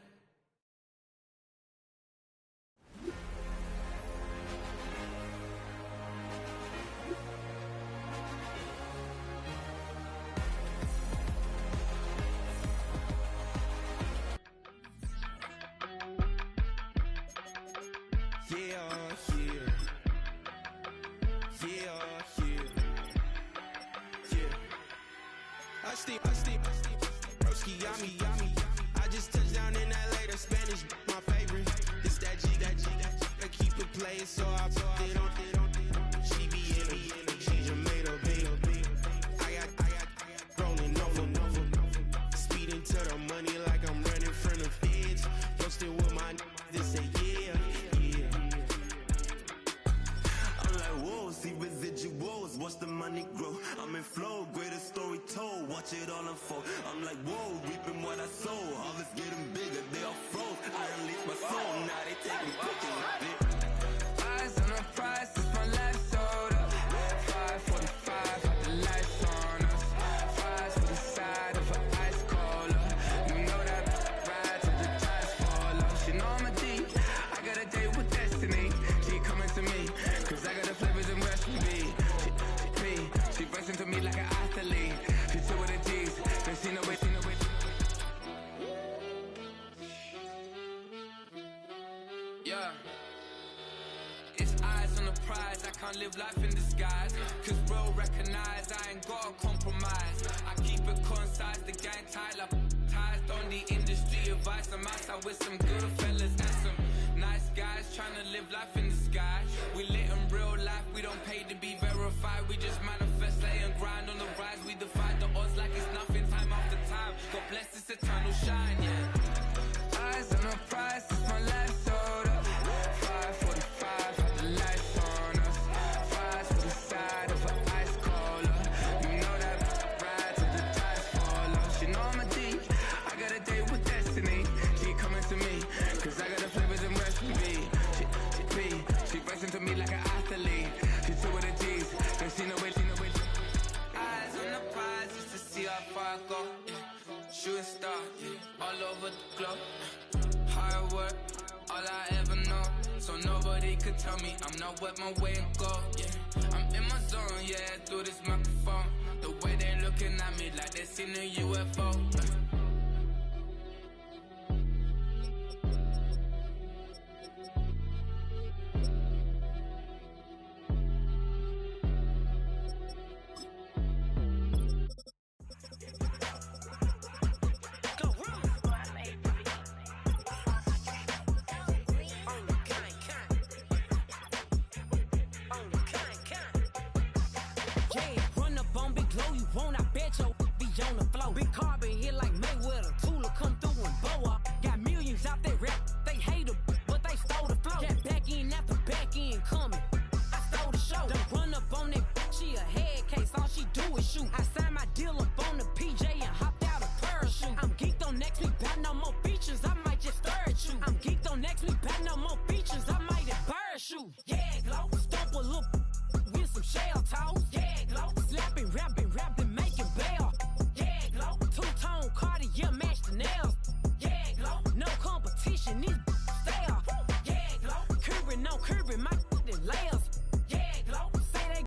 I steam, broski, yummy. I just touched down in LA, the Spanish, my favorite. It's that G, I keep it playing, so I put it on. She be in it, she just made a beat. I got rolling over, they say yeah, yeah. I'm like, whoa, see residuals, watch the money grow. I'm in flow, greatest story told, watch it all unfold. I'm like, whoa, reaping what I sow, harvest getting bigger, they all froze. I unleashed my soul, now they taking pictures of it. Eyes on the prize, it's my life sold up. 5:45, got the lights on us. Fries for the side of an ice cola. You know that ride till the tires fall off. She know I'm a D, I got a date with destiny. She coming to me, cause I got the flavors and recipe. She bursts into me like an athlete. She chill with the G's, then she know it. Yeah. It's eyes on the prize, I can't live life in disguise. Cause real recognize, I ain't gotta compromise. I keep it concise, the gang tied up. Ties on the industry advice. I'm outside with some good fellas and some nice guys trying to live life in the sky. We lit in real life, we don't pay to be verified. We just manifest, lay and grind on the rise. We defy the odds like it's nothing, time after time. God bless this eternal shine, yeah. Eyes on the prize, it's my life sold up. 5:45, got the lights on us. Fries for the side of an ice cola. You know that ride till the tires fall off. She know I'm a D, I got a date with destiny. She coming to me, cause I got the flavors and recipe. She bursts into me like an athlete. She chill with the G's, then she know it. Eyes on the prize just to see how far I go. Yeah. Shooting star, yeah. All over the globe. Hard work, all I ever know. So nobody could tell me I'm not wet my way and go. Yeah, I'm in my zone, yeah, through this microphone. The way they looking at me like they seen a UFO.